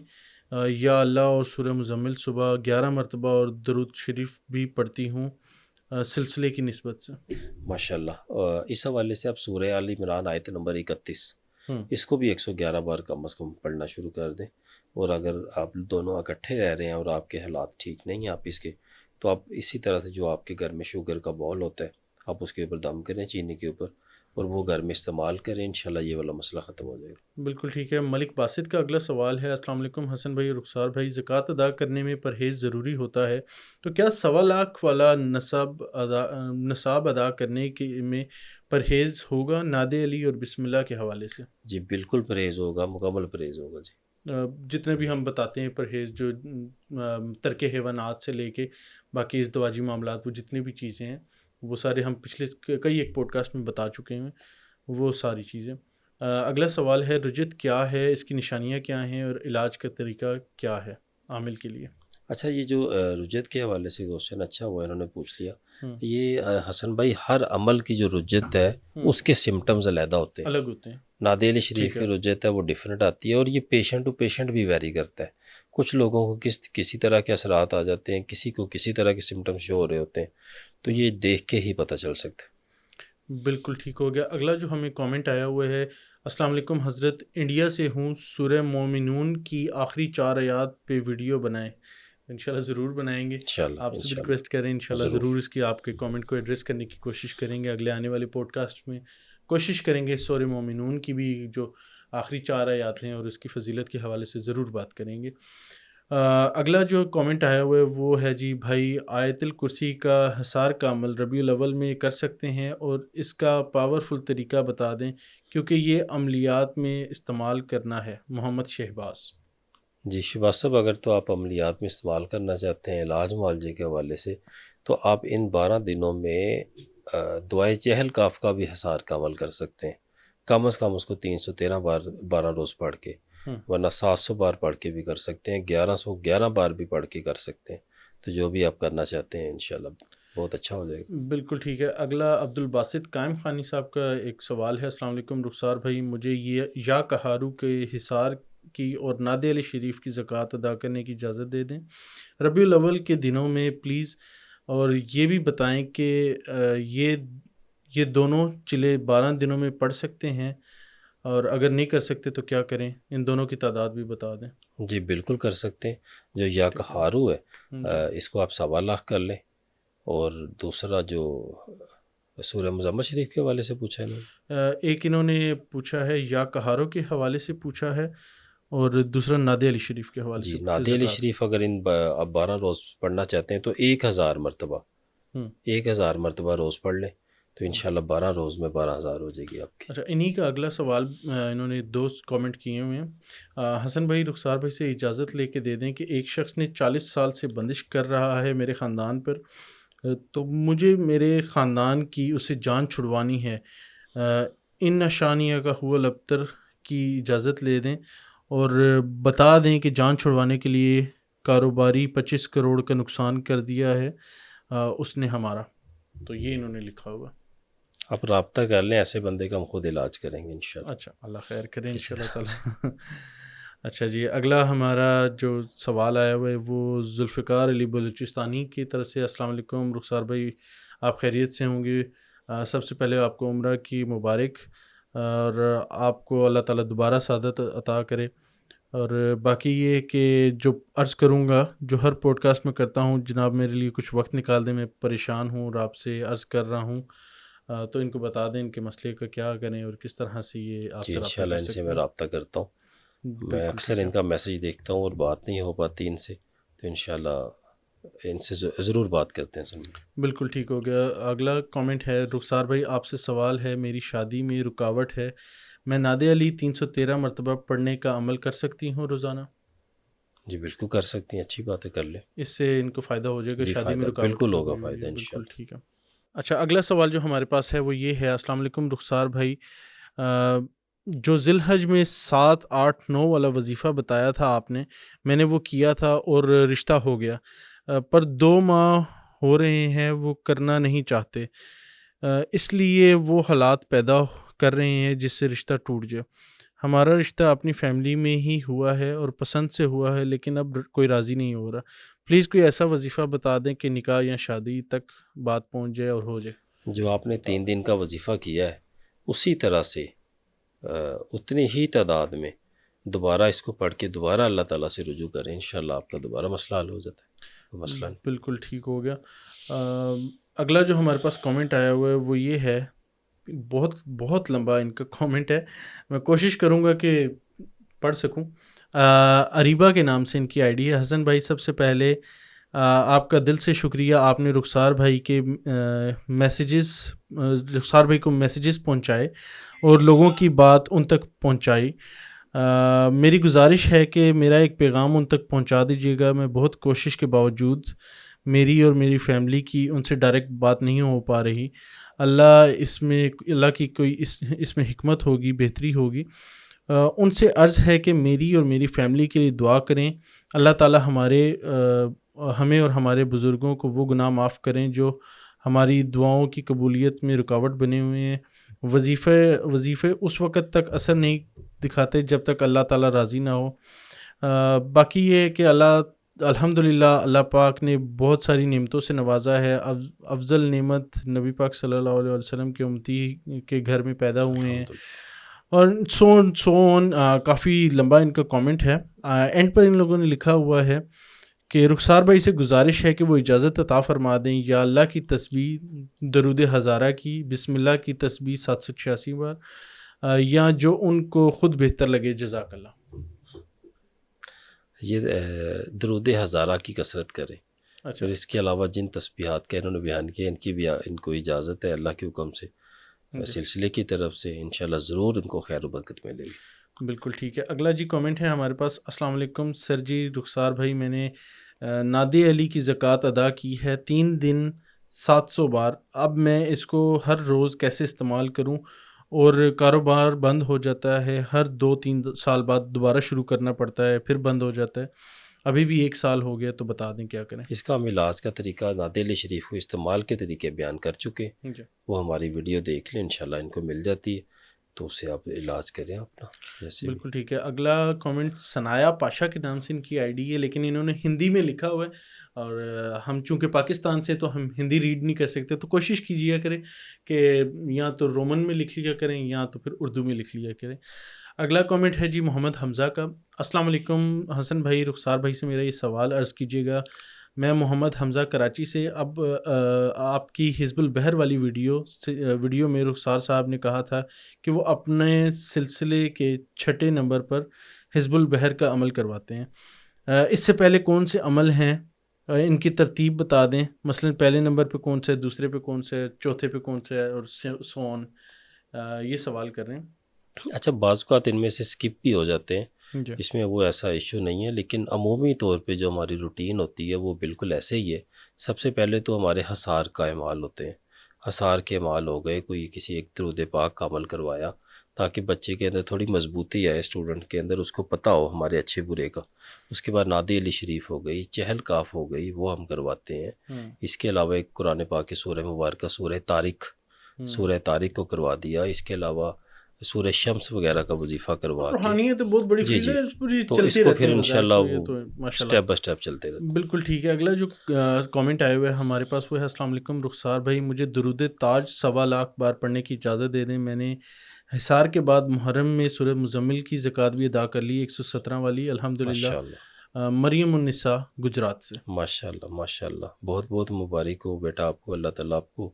یا اللہ اور سورہ مزمل صبح 11 مرتبہ اور درود شریف بھی پڑھتی ہوں سلسلے کی نسبت سے. ماشاءاللہ. اس حوالے سے آپ سورہ آل عمران آیت نمبر 31 ہوں. اس کو بھی 111 بار کم از کم پڑھنا شروع کر دیں. اور اگر آپ دونوں اکٹھے رہ رہے ہیں اور آپ کے حالات ٹھیک نہیں ہیں آپس کے، تو آپ اسی طرح سے جو آپ کے گھر میں شوگر کا بول ہوتا ہے آپ اس کے اوپر دم کریں چینی کے اوپر، اور وہ گھر میں استعمال کریں، انشاءاللہ یہ والا مسئلہ ختم ہو جائے گا. بالکل ٹھیک ہے. ملک باسط کا اگلا سوال ہے: السلام علیکم حسن بھائی، رخسار بھائی، زکوٰۃ ادا کرنے میں پرہیز ضروری ہوتا ہے، تو کیا 1.25 والا نصاب ادا کرنے میں پرہیز ہوگا نادے علی اور بسم اللہ کے حوالے سے؟ جی بالکل پرہیز ہوگا، مکمل پرہیز ہوگا. جی جتنے بھی ہم بتاتے ہیں پرہیز، جو ترک حیوانات سے لے کے باقی ازدواجی معاملات، وہ جتنی بھی چیزیں ہیں وہ سارے ہم پچھلے کئی ایک پوڈ کاسٹ میں بتا چکے ہیں، وہ ساری چیزیں. اگلا سوال ہے: رجت کیا ہے، اس کی نشانیاں کیا ہیں اور علاج کا طریقہ کیا ہے عامل کے لیے؟ اچھا، یہ جو رجت کے حوالے سے کوشچن اچھا ہوا انہوں نے پوچھ لیا. ہوں. یہ حسن بھائی ہر عمل کی جو رجت ہے اس کے سمٹمز علیحدہ ہوتے ہیں. الگ ہوتے ہیں. نادے علی شریف کی رجت ہے وہ ڈیفرنٹ آتی ہے، اور یہ پیشنٹ ٹو پیشنٹ بھی ویری کرتا ہے. کچھ لوگوں کو کسی طرح کے اثرات آ جاتے ہیں، کسی کو کسی طرح کے سمٹم شو ہو رہے ہوتے ہیں، تو یہ دیکھ کے ہی پتہ چل سکتا ہے. بالکل ٹھیک ہو گیا. اگلا جو ہمیں کامنٹ آیا ہوا ہے: السلام علیکم حضرت، انڈیا سے ہوں، سورہ مومنون کی آخری 4 آیات پہ ویڈیو بنائیں. انشاءاللہ ضرور بنائیں گے. انشاءاللہ آپ سے بھی ریکویسٹ کریں، انشاءاللہ ضرور اس کی آپ کے کامنٹ کو ایڈریس کرنے کی کوشش کریں گے. اگلے آنے والے پوڈ کاسٹ میں کوشش کریں گے سورہ مومنون کی بھی جو آخری 4 آیات ہیں اور اس کی فضیلت کے حوالے سے ضرور بات کریں گے. اگلا جو کامنٹ آیا ہوا ہے وہ ہے: جی بھائی، آیت الکرسی کا حصار کا عمل ربیع الاول میں کر سکتے ہیں، اور اس کا پاورفل طریقہ بتا دیں کیونکہ یہ عملیات میں استعمال کرنا ہے. محمد شہباز. جی شہباز صاحب، اگر تو آپ عملیات میں استعمال کرنا چاہتے ہیں علاج معالجے کے حوالے سے، تو آپ ان 12 دنوں میں دعائے چہل کاف کا بھی حصار کا عمل کر سکتے ہیں. کم از کم اس کو 313 بار 12 روز پڑھ کے، ورنہ 700 بار پڑھ کے بھی کر سکتے ہیں، 1111 بار بھی پڑھ کے کر سکتے ہیں. تو جو بھی آپ کرنا چاہتے ہیں انشاءاللہ بہت اچھا ہو جائے گا. بالکل ٹھیک ہے. اگلا عبد الباسط قائم خانی صاحب کا ایک سوال ہے: السلام علیکم رخسار بھائی، مجھے یہ یا کہارو کے حصار کی اور نادے علی شریف کی زکوٰۃ ادا کرنے کی اجازت دے دیں ربیع الاول کے دنوں میں پلیز، اور یہ بھی بتائیں کہ یہ دونوں چلے 12 دنوں میں پڑھ سکتے ہیں، اور اگر نہیں کر سکتے تو کیا کریں؟ ان دونوں کی تعداد بھی بتا دیں. جی بالکل کر سکتے ہیں. جو یا کہارو ہے اس کو آپ 1.25 کر لیں، اور دوسرا جو سورہ مزمل شریف کے حوالے سے پوچھا ہے ایک انہوں نے پوچھا ہے یا کہاروں کے حوالے سے پوچھا ہے، اور دوسرا نادے علی شریف کے حوالے سے. جی نادے علی شریف اگر آپ 12 روز پڑھنا چاہتے ہیں تو 1000 مرتبہ 1000 مرتبہ روز پڑھ لیں، تو انشاءاللہ 12 روز میں 12,000 ہو جائے گی آپ کی. اچھا، انہی کا اگلا سوال انہوں نے 2 کامنٹ کیے ہوئے ہیں: حسن بھائی، رخسار بھائی سے اجازت لے کے دے دیں کہ ایک شخص نے 40 سال سے بندش کر رہا ہے میرے خاندان پر، تو مجھے میرے خاندان کی اسے جان چھڑوانی ہے. ان نشانیہ کا هو الابتر کی اجازت لے دیں اور بتا دیں کہ جان چھڑوانے کے لیے کاروباری 25 کروڑ کا نقصان کر دیا ہے اس نے ہمارا. تو یہ انہوں نے لکھا ہوا. آپ رابطہ کر لیں، ایسے بندے کا ہم خود علاج کریں گے انشاءاللہ. اچھا، اللہ خیر کریں انشاءاللہ تعالی. اچھا جی، اگلا ہمارا جو سوال آیا ہوا ہے وہ ذوالفقار علی بلوچستانی کی طرف سے: السلام علیکم رخسار بھائی، آپ خیریت سے ہوں گے؟ سب سے پہلے آپ کو عمرہ کی مبارک، اور آپ کو اللہ تعالیٰ دوبارہ سعادت عطا کرے. اور باقی یہ کہ جو عرض کروں گا، جو ہر پوڈ کاسٹ میں کرتا ہوں، جناب میرے لیے کچھ وقت نکال دیں، میں پریشان ہوں اور آپ سے عرض کر رہا ہوں، تو ان کو بتا دیں ان کے مسئلے کا کیا کریں اور کس طرح سے یہ آپ سے رابطہ انشاءاللہ ان سے میں رابطہ کرتا ہوں. میں اکثر ان کا میسیج دیکھتا ہوں اور بات نہیں ہو پاتی ان سے، تو انشاءاللہ ان سے ضرور بات کرتے ہیں. بالکل ٹھیک ہو گیا. اگلا کامنٹ ہے: رخسار بھائی، آپ سے سوال ہے، میری شادی میں رکاوٹ ہے، میں نادے علی 313 مرتبہ پڑھنے کا عمل کر سکتی ہوں روزانہ؟ جی بالکل کر سکتی ہیں، اچھی بات ہے، کر لیں. اس سے ان کو فائدہ ہو جائے گا. شادی میں رکاوٹ بالکل ہوگا فائدہ انشاءاللہ. بالکل ٹھیک ہے. اچھا، اگلا سوال جو ہمارے پاس ہے وہ یہ ہے. السلام علیکم رخسار بھائی، جو ذی الحج میں 7 8 9 والا وظیفہ بتایا تھا آپ نے، میں نے وہ کیا تھا اور رشتہ ہو گیا، پر 2 ماہ ہو رہے ہیں وہ کرنا نہیں چاہتے، اس لیے وہ حالات پیدا کر رہے ہیں جس سے رشتہ ٹوٹ جائے. ہمارا رشتہ اپنی فیملی میں ہی ہوا ہے اور پسند سے ہوا ہے، لیکن اب کوئی راضی نہیں ہو رہا. پلیز کوئی ایسا وظیفہ بتا دیں کہ نکاح یا شادی تک بات پہنچ جائے اور ہو جائے. جو آپ نے 3 دن کا وظیفہ کیا ہے اسی طرح سے اتنی ہی تعداد میں دوبارہ اس کو پڑھ کے دوبارہ اللہ تعالیٰ سے رجوع کریں، انشاءاللہ آپ کا دوبارہ مسئلہ حل ہو جاتا ہے. کوئی مسئلہ نہیں. بالکل ٹھیک ہو گیا. اگلا جو ہمارے پاس کامنٹ آیا ہوا ہے وہ یہ ہے، بہت بہت لمبا ان کا کامنٹ ہے، میں کوشش کروں گا کہ پڑھ سکوں. اریبا کے نام سے ان کی آئی ڈی ہے. حسن بھائی، سب سے پہلے آپ کا دل سے شکریہ، آپ نے رخسار بھائی کے رخسار بھائی کو میسیجز پہنچائے اور لوگوں کی بات ان تک پہنچائی. میری گزارش ہے کہ میرا ایک پیغام ان تک پہنچا دیجیے گا. میں بہت کوشش کے باوجود میری اور میری فیملی کی ان سے ڈائریکٹ بات نہیں ہو پا رہی. اللہ کی کوئی اس میں حکمت ہوگی، بہتری ہوگی. ان سے عرض ہے کہ میری اور میری فیملی کے لیے دعا کریں. اللہ تعالی ہمیں اور ہمارے بزرگوں کو وہ گناہ معاف کریں جو ہماری دعاؤں کی قبولیت میں رکاوٹ بنے ہوئے ہیں. وظیفے اس وقت تک اثر نہیں دکھاتے جب تک اللہ تعالیٰ راضی نہ ہو. باقی یہ ہے کہ الحمدللہ اللہ پاک نے بہت ساری نعمتوں سے نوازا ہے. افضل نعمت نبی پاک صلی اللہ علیہ وسلم کے امتی کے گھر میں پیدا ہوئے ہیں، اور سون کافی لمبا ان کا کامنٹ ہے. اینڈ پر ان لوگوں نے لکھا ہوا ہے کہ رخسار بھائی سے گزارش ہے کہ وہ اجازت عطا فرما دیں یا اللہ کی تسبیح درود ہزارہ کی، بسم اللہ کی تسبیح 786 بار، یا جو ان کو خود بہتر لگے. جزاک اللہ. یہ درود ہزارہ کی کثرت کریں. اچھا، اور اس کے علاوہ جن تسبیحات کا انہوں نے بیان کیا ان کو اجازت ہے اللہ کے حکم سے سلسلے کی طرف سے، انشاءاللہ ضرور ان کو خیر و برکت ملے گی. بالکل ٹھیک ہے. اگلا جی کامنٹ ہے ہمارے پاس. السلام علیکم سر جی، رخسار بھائی، میں نے نادے علی کی زکوٰۃ ادا کی ہے 3 دن 700 بار. اب میں اس کو ہر روز کیسے استعمال کروں؟ اور کاروبار بند ہو جاتا ہے، ہر 2-3 سال بعد دوبارہ شروع کرنا پڑتا ہے، پھر بند ہو جاتا ہے. ابھی بھی 1 سال ہو گیا، تو بتا دیں کیا کریں. اس کا ہم علاج کا طریقہ نادے علی شریف کو استعمال کے طریقے بیان کر چکے، جی وہ ہماری ویڈیو دیکھ لیں، انشاءاللہ ان کو مل جاتی ہے، تو اس سے آپ علاج کریں اپنا جیسے بھی. بالکل ٹھیک ہے. اگلا کامنٹ ثنایا پاشا کے نام سے ان کی آئی ڈی ہے، لیکن انہوں نے ہندی میں لکھا ہوا ہے، اور ہم چونکہ پاکستان سے تو ہم ہندی ریڈ نہیں کر سکتے، تو کوشش کیجیے کریں کہ یا تو رومن میں لکھ لیا کریں یا تو پھر اردو میں لکھ لیا کریں. اگلا کامنٹ ہے جی محمد حمزہ کا. السلام علیکم حسن بھائی، رخسار بھائی سے میرا یہ سوال عرض کیجیے گا. میں محمد حمزہ کراچی سے. اب آپ کی حزب البحر والی ویڈیو میں رخسار صاحب نے کہا تھا کہ وہ اپنے سلسلے کے 6 نمبر پر حزب البحر کا عمل کرواتے ہیں. اس سے پہلے کون سے عمل ہیں، ان کی ترتیب بتا دیں. مثلا پہلے نمبر پہ کون سے ہے، دوسرے پہ کون سے ہے، چوتھے پہ کون سے ہے، اور سون. یہ سوال کر رہے ہیں. اچھا، بعض اوقات ان میں سے سکپ بھی ہو جاتے ہیں، جی اس میں وہ ایسا ایشو نہیں ہے، لیکن عمومی طور پہ جو ہماری روٹین ہوتی ہے وہ بالکل ایسے ہی ہے. سب سے پہلے تو ہمارے حصار کا اعمال ہوتے ہیں. حصار کے اعمال ہو گئے، کوئی کسی ایک درود پاک کا عمل کروایا تاکہ بچے کے اندر تھوڑی مضبوطی آئے، اسٹوڈنٹ کے اندر اس کو پتہ ہو ہمارے اچھے برے کا. اس کے بعد نادی علی شریف ہو گئی، چہل کاف ہو گئی، وہ ہم کرواتے ہیں. اس کے علاوہ ایک قرآن پاک کی سورہ مبارکہ سورہ طارق کو کروا دیا. اس کے علاوہ سورہ شمس وغیرہ کا وظیفہ کروا کے روحانیت تو بہت بڑی جی فیلڈ جی ہے، تو اس کو پھر انشاءاللہ وہ ماشاءاللہ سٹیپ بائی سٹیپ چلتے رہتے. بالکل ٹھیک ہے. اگلا جو کامنٹ آئے ہوئے ہے ہمارے پاس وہ ہے. السلام علیکم رخسار بھائی، مجھے درود تاج 1.25 لاکھ بار پڑھنے کی اجازت دے دیں. میں نے حصار کے بعد محرم میں سورہ مزمل کی زکوٰۃ بھی ادا کر لی، 117 والی، الحمدللہ. ماشاءاللہ مریم النساء گجرات سے. ماشاءاللہ ماشاءاللہ، بہت بہت مبارک ہو بیٹا آپ کو. اللہ تعالیٰ آپ کو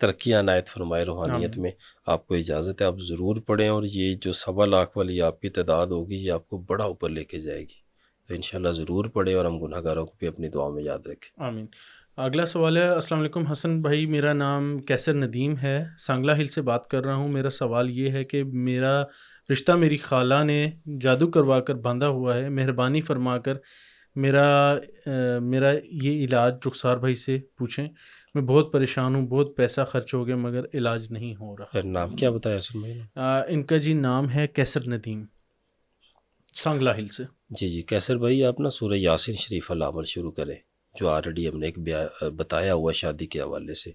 ترقی عنایت فرمائے روحانیت میں. آپ کو اجازت ہے آپ ضرور پڑھیں، اور یہ جو 1.25 لاکھ والی آپ کی تعداد ہوگی یہ آپ کو بڑا اوپر لے کے جائے گی. تو انشاءاللہ ضرور پڑھیں، اور ہم گناہ گاروں کو بھی اپنی دعا میں یاد رکھیں. آمین. اگلا سوال ہے. السلام علیکم حسن بھائی، میرا نام کیسر ندیم ہے، سانگلہ ہل سے بات کر رہا ہوں. میرا سوال یہ ہے کہ میرا رشتہ میری خالہ نے جادو کروا کر باندھا ہوا ہے. مہربانی فرما کر میرا یہ علاج رخسار بھائی سے پوچھیں، میں بہت پریشان ہوں، بہت پیسہ خرچ ہو گیا مگر علاج نہیں ہو رہا۔ خیر نام کیا بتایا حسن بھائی نے؟ ان کا جی نام ہے کیسر ندیم، سانگلہ ہل سے۔ جی جی کیسر بھائی آپ نا سورہ یاسین شریف العمل شروع کریں، جو آلریڈی ہم نے ایک بتایا ہوا شادی کے حوالے سے،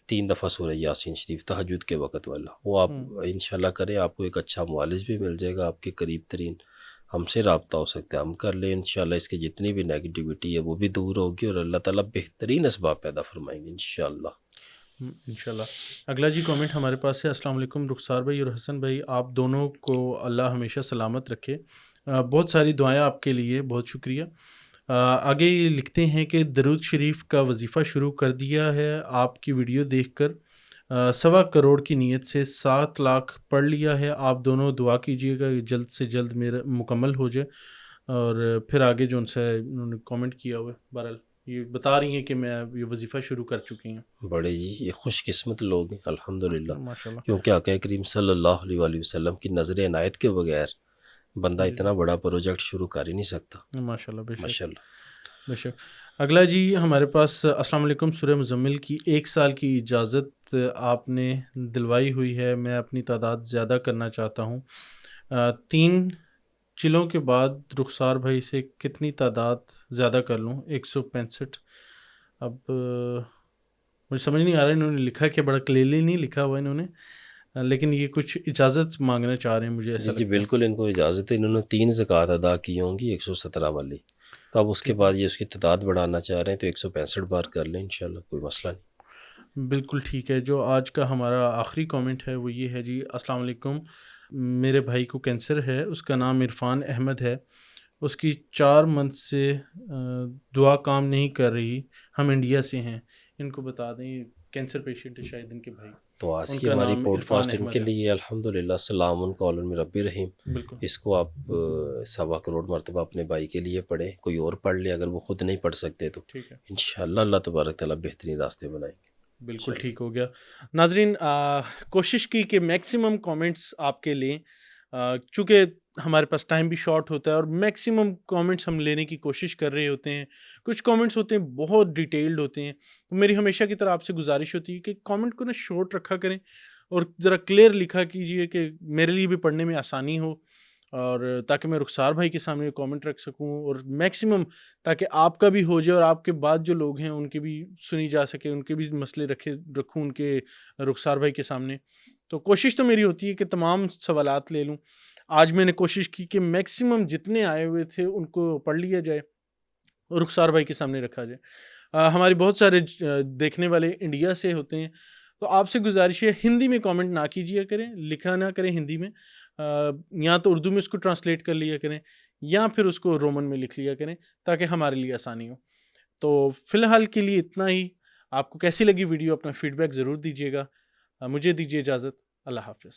3 دفعہ سورہ یاسین شریف تہجد کے وقت والا، وہ آپ انشاءاللہ کریں، آپ کو ایک اچھا معالج بھی مل جائے گا، آپ کے قریب ترین ہم سے رابطہ ہو سکتا ہے، ہم کر لیں انشاءاللہ، اس کی جتنی بھی نیگیٹیوٹی ہے وہ بھی دور ہوگی اور اللہ تعالیٰ بہترین اسباب پیدا فرمائیں گے انشاءاللہ۔ انشاءاللہ۔ اگلا جی کامنٹ ہمارے پاس ہے، السلام علیکم رخسار بھائی اور حسن بھائی، آپ دونوں کو اللہ ہمیشہ سلامت رکھے، بہت ساری دعائیں آپ کے لیے، بہت شکریہ۔ آگے یہ لکھتے ہیں کہ درود شریف کا وظیفہ شروع کر دیا ہے، آپ کی ویڈیو دیکھ کر 1.25 کروڑ کی نیت سے 7 لاکھ پڑھ لیا ہے، آپ دونوں دعا کیجیے گا جلد سے جلد میرا مکمل ہو جائے۔ اور پھر آگے جو ان سے انہوں نے کامنٹ کیا ہوا ہے، بہرحال یہ بتا رہی ہیں کہ میں یہ وظیفہ شروع کر چکی ہوں۔ بڑے جی یہ خوش قسمت لوگ ہیں الحمدللہ، ماشاء اللہ، کیونکہ آقا کریم صلی اللہ علیہ وآلہ وسلم کی نظر عنایت کے بغیر بندہ اتنا بڑا پروجیکٹ شروع کر ہی نہیں سکتا۔ ماشاء اللہ، بے شک ماشاءاللہ۔ بے شک۔ اگلا جی ہمارے پاس، السلام علیکم، سورہ مزمل کی 1 سال کی اجازت آپ نے دلوائی ہوئی ہے، میں اپنی تعداد زیادہ کرنا چاہتا ہوں، 3 چلوں کے بعد رخسار بھائی سے کتنی تعداد زیادہ کر لوں؟ 165۔ اب مجھے سمجھ نہیں آ رہا انہوں نے لکھا کہ بڑا کلیئرلی نہیں لکھا ہوا انہوں نے، لیکن یہ کچھ اجازت مانگنا چاہ رہے ہیں، مجھے ایسا جی لگتا ہے۔ بالکل ان کو اجازت ہے، انہوں نے 3 زکوٰۃ ادا کی ہوں گی 117 والی، تو اب اس کے بعد یہ اس کی تعداد بڑھانا چاہ رہے ہیں تو 165 بار کر لیں انشاءاللہ، کوئی مسئلہ نہیں۔ بالکل ٹھیک ہے۔ جو آج کا ہمارا آخری کامنٹ ہے وہ یہ ہے جی، السلام علیکم، میرے بھائی کو کینسر ہے، اس کا نام عرفان احمد ہے، اس کی 4 منتھ سے دعا کام نہیں کر رہی، ہم انڈیا سے ہیں، ان کو بتا دیں کینسر پیشنٹ ہے شاید ان کے بھائی، تو آج ان کی کا ہماری نام پوڈ عرفان کاسٹ ان احمد کے ہے۔ لیے الحمدللہ سلام قولا من رب رحیم، بالکل اس کو آپ 1.25 کروڑ مرتبہ اپنے بھائی کے لیے پڑھیں، کوئی اور پڑھ لے اگر وہ خود نہیں پڑھ سکتے تو ٹھیک ہے، انشاءاللہ اللہ تبارک تعالیٰ بہترین راستے بنائیں گے۔ بالکل ٹھیک ہو گیا۔ ناظرین کوشش کی کہ میکسیمم کامنٹس آپ کے لیں، چونکہ ہمارے پاس ٹائم بھی شارٹ ہوتا ہے اور میکسیمم کامنٹس ہم لینے کی کوشش کر رہے ہوتے ہیں، کچھ کامنٹس ہوتے ہیں بہت ڈیٹیلڈ ہوتے ہیں، میری ہمیشہ کی طرح آپ سے گزارش ہوتی ہے کہ کامنٹ کو نا شارٹ رکھا کریں اور ذرا کلیئر لکھا کیجئے کہ میرے لیے بھی پڑھنے میں آسانی ہو، اور تاکہ میں رخسار بھائی کے سامنے کامنٹ رکھ سکوں، اور میکسیمم تاکہ آپ کا بھی ہو جائے اور آپ کے بعد جو لوگ ہیں ان کے بھی سنی جا سکے، ان کے بھی مسئلے رکھوں ان کے رخسار بھائی کے سامنے۔ تو کوشش تو میری ہوتی ہے کہ تمام سوالات لے لوں۔ آج میں نے کوشش کی کہ میکسیمم جتنے آئے ہوئے تھے ان کو پڑھ لیا جائے اور رخسار بھائی کے سامنے رکھا جائے۔ ہماری بہت سارے دیکھنے والے انڈیا سے ہوتے ہیں، تو آپ سے گزارش ہے ہندی میں کامنٹ نہ کیجیے کریں، لکھا نہ کریں ہندی میں، یا تو اردو میں اس کو ٹرانسلیٹ کر لیا کریں یا پھر اس کو رومن میں لکھ لیا کریں تاکہ ہمارے لیے آسانی ہو۔ تو فی الحال کے لیے اتنا ہی۔ آپ کو کیسی لگی ویڈیو اپنا فیڈ بیک ضرور دیجیے گا۔ مجھے دیجیے اجازت، اللہ حافظ۔